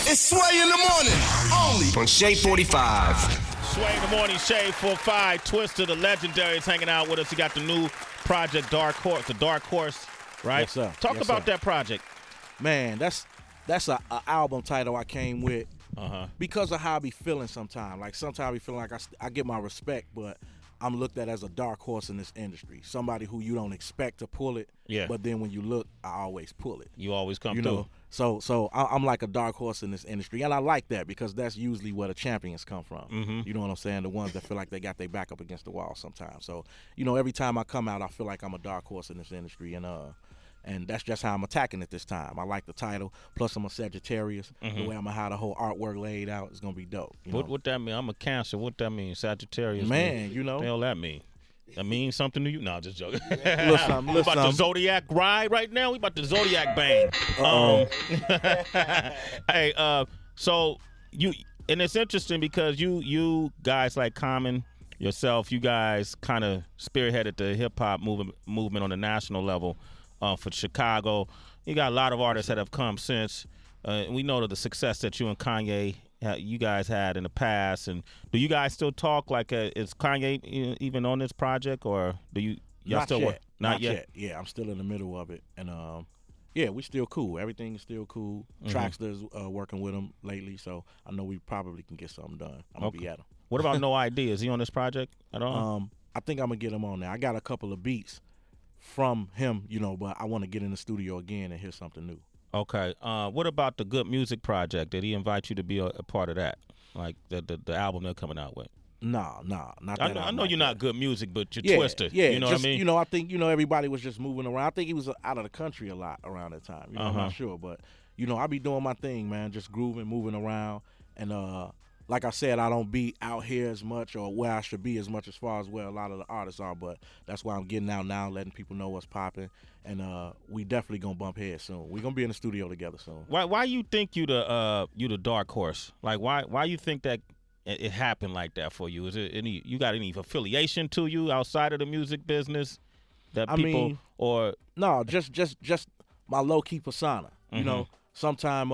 It's Sway in the morning, only on Shade 45. Sway in the morning, Shade 45. Twista, the legendary, is hanging out with us. He got the new project, Dark Horse, the Dark Horse, right? Yes, sir. Talk Yes, about sir. that project. Man, that's a album title I came with Uh-huh. because of how I be feeling sometimes. Like sometimes I be feeling like I get my respect, but I'm looked at as a dark horse in this industry. Somebody who you don't expect to pull it, Yeah. but then when you look, I always pull it. You always come You through. know, so I'm like a dark horse in this industry, and I like that because that's usually where the champions come from. Mm-hmm. You know what I'm saying? The ones that feel like they got their back up against the wall sometimes. So, every time I come out, I feel like I'm a dark horse in this industry, and that's just how I'm attacking it this time. I like the title. Plus, I'm a Sagittarius. Mm-hmm. The way I'm gonna have the whole artwork laid out is gonna be dope. What that mean? I'm a Cancer. What that mean? Sagittarius. Man, What the hell that mean? That means something to you? No, just joking. Listen, We about to Zodiac ride right now. We about to Zodiac bang. Hey, so you, and it's interesting because you guys like Common, yourself, you guys kind of spearheaded the hip hop movement on the national level for Chicago. You got a lot of artists that have come since. We know the success that you and Kanye, you guys had in the past. And do you guys still talk? Like, is Kanye even on this project, or do y'all Not still yet. work? Not yet. Yeah, I'm still in the middle of it, and yeah, we still cool. Everything is still cool. Mm-hmm. Traxter's working with him lately, so I know we probably can get something done. I'm gonna be at him. What about No Idea? Is he on this project at all? I think I'm gonna get him on there. I got a couple of beats from him, but I want to get in the studio again and hear something new. Okay. What about the Good Music Project? Did he invite you to be a part of that? Like the album they're coming out with? Nah, not that. I know you're not Good Music, but you're Yeah, Twister. Yeah, You know what I mean? I think everybody was just moving around. I think he was out of the country a lot around that time. I'm not sure, but I be doing my thing, man, just grooving, moving around, and like I said, I don't be out here as much or where I should be as much as far as where a lot of the artists are, but that's why I'm getting out now, letting people know what's popping, and we definitely gonna bump heads soon. We're gonna be in the studio together soon. Why you think you the dark horse? Like why you think that it happened like that for you? Is it you got any affiliation to you outside of the music business that or no, just my low key persona. Sometime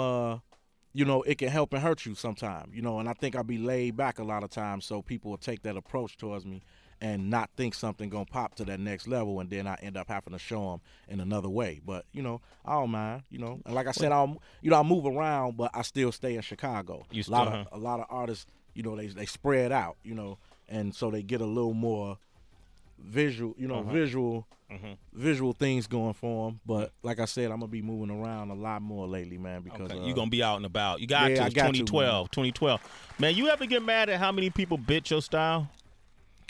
it can help and hurt you sometime, and I think I be laid back a lot of times, so people will take that approach towards me and not think something gonna pop to that next level, and then I end up having to show them in another way. But I don't mind, and like I said, I move around, but I still stay in Chicago. A lot of artists, they spread out, and so they get a little more visual, visual things going for them. But like I said, I'm gonna be moving around a lot more lately, man, because you're gonna be out and about. You got to. I got 2012. 2012. Man, you ever get mad at how many people bitch your style?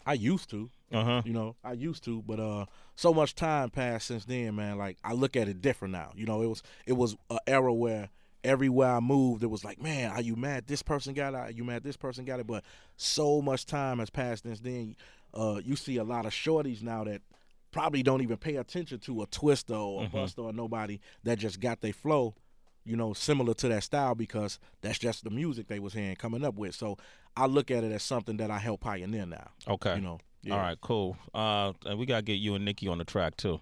I used to. I used to, but so much time passed since then, man. Like, I look at it different now. It was an era where everywhere I moved, it was like, man, are you mad this person got it? Are you mad this person got it? But so much time has passed since then. You see a lot of shorties now that probably don't even pay attention to a Twista or a Busta or nobody that just got their flow, similar to that style, because that's just the music they was hearing coming up with. So I look at it as something that I help pioneer now. Okay. Yeah. All right, cool. And we gotta get you and Nikki on the track too.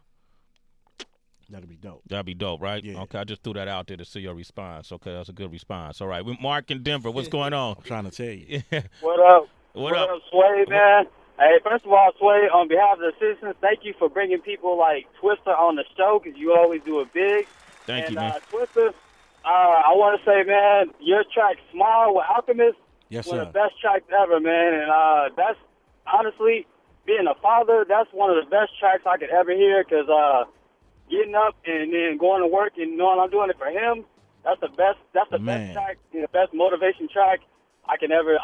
That'd be dope. That'd be dope, right? Yeah. Okay, I just threw that out there to see your response. Okay, that's a good response. All right, with Mark in Denver, what's going on? I'm trying to tell you. What up? What up? Sway, man? Hey, first of all, Sway, on behalf of the citizens, thank you for bringing people like Twista on the show, because you always do it big. Thank you, man. Twista, I want to say, man, your track Smile with Alchemist Yes, one sir. of the best tracks ever, man. And that's, honestly, being a father, that's one of the best tracks I could ever hear, because getting up and then going to work and knowing I'm doing it for him, that's the best track, the best motivation track I can ever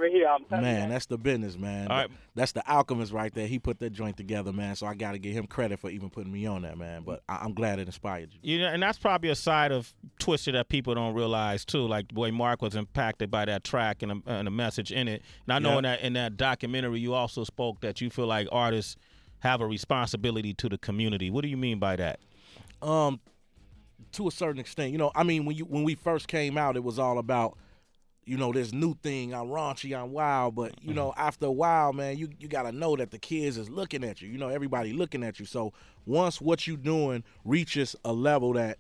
hear. I'm telling you, Man, that's the business, man. All right. That's the Alchemist right there. He put that joint together, man. So I got to give him credit for even putting me on that, man. But I'm glad it inspired you. And that's probably a side of Twister that people don't realize too. Like the way Mark was impacted by that track and the message in it. And I know in that documentary you also spoke that you feel like artists have a responsibility to the community. What do you mean by that? To a certain extent, when we first came out, it was all about, this new thing. I'm raunchy, I'm wild, but after a while, man, you gotta know that the kids is looking at you. Everybody looking at you. So once what you doing reaches a level that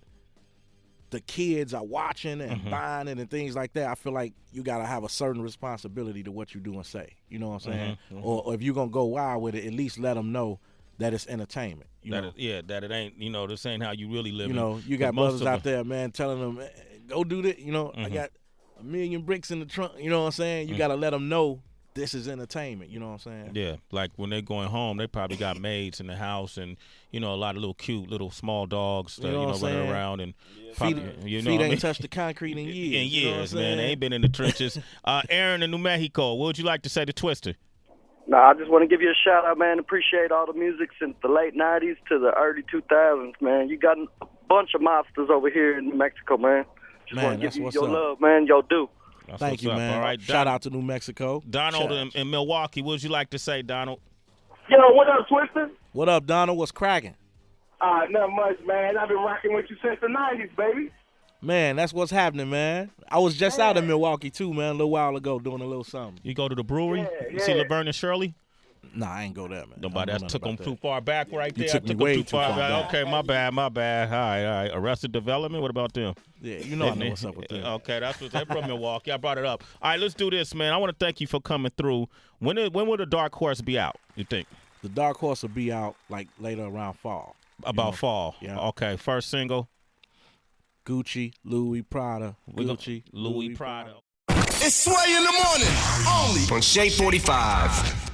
the kids are watching and buying it and things like that, I feel like you gotta have a certain responsibility to what you do and say. You know what I'm saying? Or if you're gonna go wild with it, at least let them know that it's entertainment. That it ain't, this ain't how you really live. You got brothers out there, man, telling them, go do this. I got 1 million bricks in the trunk. You know what I'm saying? You gotta let them know this is entertainment. You know what I'm saying? Yeah, like when they're going home, they probably got maids in the house and, a lot of little cute little small dogs that, running around and feet ain't touched the concrete in years. In years, man. They ain't been in the trenches. Aaron in New Mexico, what would you like to say to Twista? I just want to give you a shout out, man. Appreciate all the music since the late 90s to the early 2000s, man. You got a bunch of monsters over here in New Mexico, man. Just want to give you your love, man. Your due. Thank you, man. All right, shout out to New Mexico. Donald in Milwaukee, what would you like to say, Donald? Yo, what up, Twista? What up, Donald? What's cracking? Not much, man. I've been rocking with you since the 90s, baby. Man, that's what's happening, man. I was just out in Milwaukee, too, man, a little while ago doing a little something. You go to the brewery? You see Laverne and Shirley? Nah, I ain't go there, man. Nobody, that took them too far back right there. You took me way too far back. Okay, my bad. All right. Arrested Development, what about them? Yeah, I know what's up with them. Okay, that's what's from Milwaukee. I brought it up. All right, let's do this, man. I want to thank you for coming through. When will the Dark Horse be out, you think? The Dark Horse will be out, like, later around fall. About fall. Yeah. Okay, first single? Gucci, Louis, Prada. Louis, Prada. It's Sway in the morning, only on Shea 45.